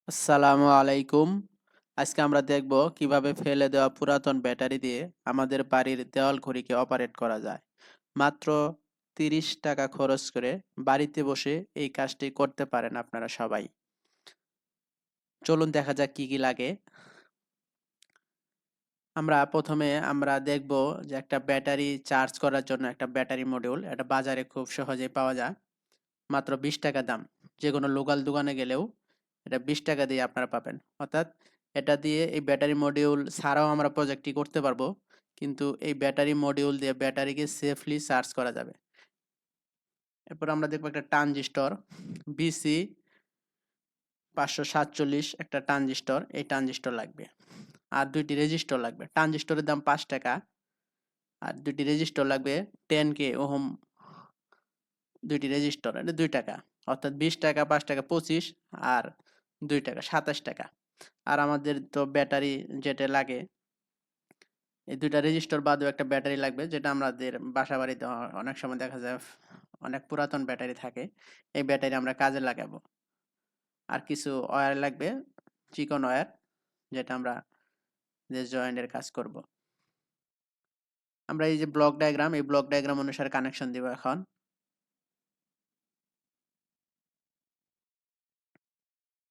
আসসালামু আলাইকুম। আজকে আমরা দেখব কিভাবে ফেলে দেওয়া পুরাতন ব্যাটারি দিয়ে আমাদের বাড়ির দেওয়াল ঘড়িকে অপারেট করা যায়। মাত্র ৩০ টাকা খরচ করে বাড়িতে বসে এই কাজটি করতে পারেন আপনারা সবাই। চলুন দেখা যাক কি কি লাগে। আমরা দেখব যে একটা ব্যাটারি চার্জ করার জন্য একটা ব্যাটারি মডিউল এটা বাজারে খুব সহজেই পাওয়া যায়। মাত্র ২০ টাকা দাম। যেকোনো লোকাল দোকানে গেলেও এটা ২০ টাকা দিয়ে আপনারা পাবেন। অর্থাৎ এটা দিয়ে এই ব্যাটারি মডিউল ছাড়াও আমরা প্রজেক্টটি করতে পারবো। কিন্তু এই ব্যাটারি মডিউল দিয়ে ব্যাটারিকে সেফলি চার্জ করা যাবে। এরপর আমরা দেখবো একটা ট্রানজিস্টর বিসি 547 একটা ট্রানজিস্টর, এই ট্রানজিস্টর লাগবে। আর ২টি রেজিস্টর লাগবে। ট্রানজিস্টরের দাম ৫ টাকা। আর ২টি রেজিস্টর লাগবে 10K ওহম, ২টি রেজিস্টর এটা ২ টাকা। অর্থাৎ ২০ টাকা, ৫ টাকা ২৫ আর ২ টাকা ২৭ টাকা। আর আমাদের তো ব্যাটারি যেটা লাগে, এই ২টা রেজিস্টর বাদেও একটা ব্যাটারি লাগবে যেটা আমাদের বাসাবাড়িতে অনেক সময় দেখা যায় অনেক পুরাতন ব্যাটারি থাকে। এই ব্যাটারি আমরা কাজে লাগাবো। আর কিছু ওয়্যার লাগবে, চিকন ওয়্যার, যেটা আমরা যে জয়েন্টের কাজ করব। আমরা এই যে ব্লক ডায়াগ্রাম, এই ব্লক ডায়াগ্রাম অনুসারে কানেকশন দিব এখন।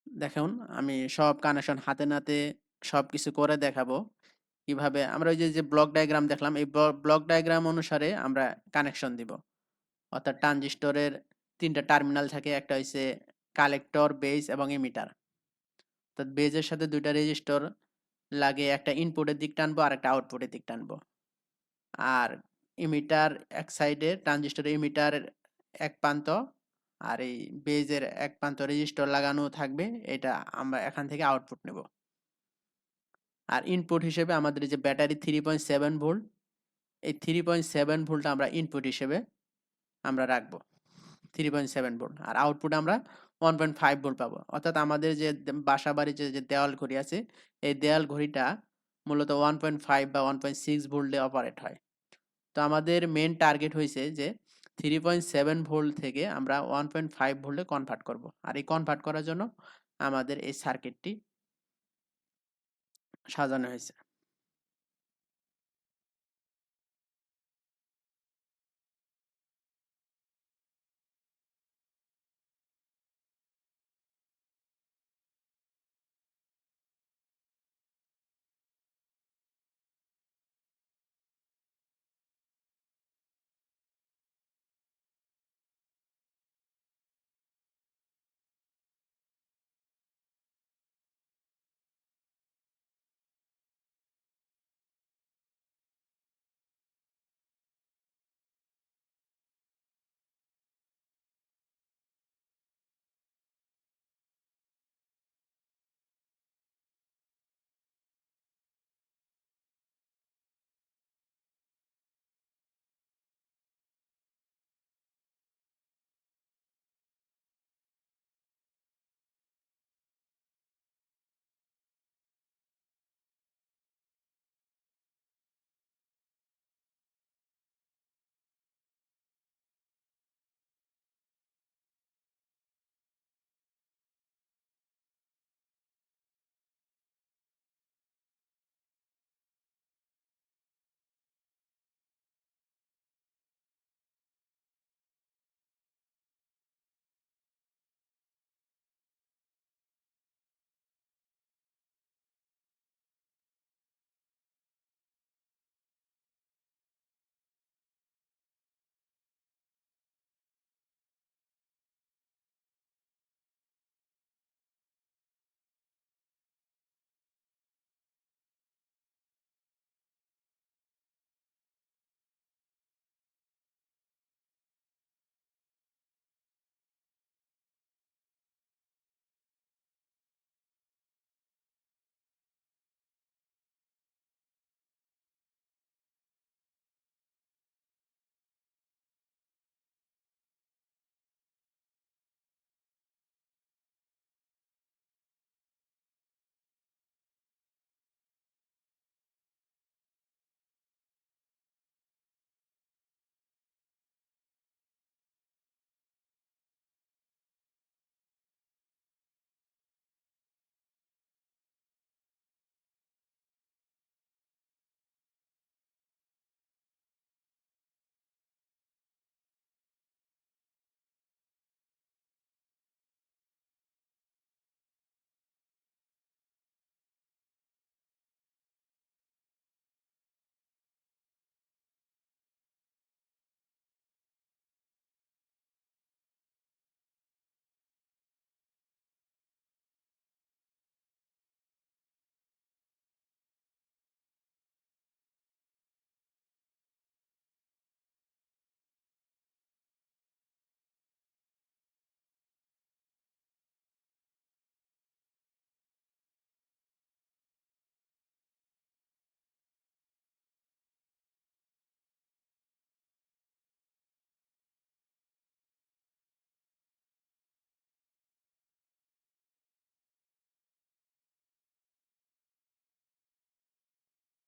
দেখুন, আমি সব কানেকশন হাতে নাতে সবকিছু করে দেখাবো। কিভাবে আমরা ওই যে ব্লক ডায়াগ্রাম দেখলাম, এই ব্লক ডায়াগ্রাম অনুসারে আমরা কানেকশন দিব। অর্থাৎ ট্রানজিস্টরের ৩টা টার্মিনাল থাকে, একটা হইছে কালেক্টর, বেস এবং এমিটার। অর্থাৎ বেজের সাথে ২টা রেজিস্টর লাগে, একটা ইনপুটের দিক টানবো আর একটা আউটপুটের দিক টানবো। আর এমিটার এক সাইডে, ট্রানজিস্টরের এমিটারের এক প্রান্ত আর এই বেজের এক প্রান্ত রেজিস্টর লাগানো থাকবে। এটা আমরা এখান থেকে আউটপুট নেব। আর ইনপুট হিসেবে আমাদের যে ব্যাটারি 3.7 ভোল্ট, এই 3.7 ভোল্ট আমরা ইনপুট হিসেবে আমরা রাখবো। 3.7 ভোল্ট আর আউটপুট আমরা 1.5 ভোল্ট পাবো। অর্থাৎ আমাদের যে বাসা বাড়ির যে দেওয়াল ঘড়ি আছে, এই দেওয়াল ঘড়িটা মূলত 1.5 বা 1.6 ভোল্টে অপারেট হয়। তো আমাদের মেন টার্গেট হয়েছে যে 3.7 ভোল্ট থেকে আমরা 1.5 ভোল্টে কনভার্ট করব। আর এই কনভার্ট করার জন্য আমাদের এই সার্কিটটি সাজানো হয়েছে।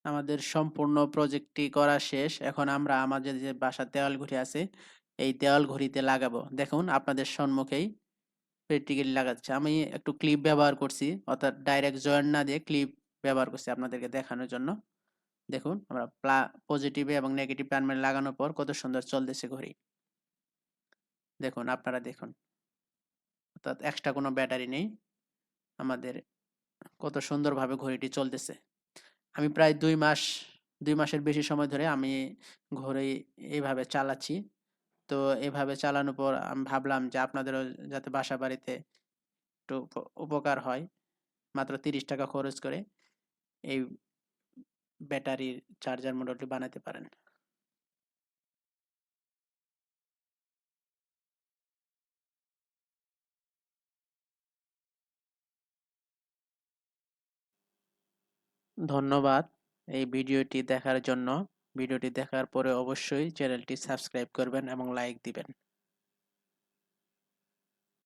আমাদের সম্পূর্ণ প্রজেক্টটি করা শেষ। এখন আমরা আমাদের যে বাসার দেওয়াল ঘড়ি আছে, এই দেওয়াল ঘড়িতে লাগাবো। দেখুন আপনাদের সম্মুখেই প্র্যাকটিক্যালি লাগাচ্ছে। আমি একটু ক্লিপ ব্যবহার করছি, অর্থাৎ ডাইরেক্ট জয়েন্ট না দিয়ে ক্লিপ ব্যবহার করছি আপনাদেরকে দেখানোর জন্য। দেখুন আমরা পজিটিভ এবং নেগেটিভ টার্মিনাল লাগানোর পর কত সুন্দর চলতেছে ঘড়ি। দেখুন আপনারা দেখুন, অর্থাৎ এক্সট্রা কোনো ব্যাটারি নেই। আমাদের কত সুন্দরভাবে ঘড়িটি চলতেছে। আমি প্রায় ২ মাসের বেশি সময় ধরে আমি ঘড়ি এইভাবে চালাচ্ছি। তো এভাবে চালানোর পর আমি ভাবলাম যে আপনাদেরও যাতে বাসাবাড়িতে একটু উপকার হয়। মাত্র ৳৩০ খরচ করে এই ব্যাটারির চার্জার মডেলটি বানাতে পারেন। ধন্যবাদ এই ভিডিওটি দেখার জন্য। ভিডিওটি দেখার পরে অবশ্যই চ্যানেলটি সাবস্ক্রাইব করবেন এবং লাইক দিবেন।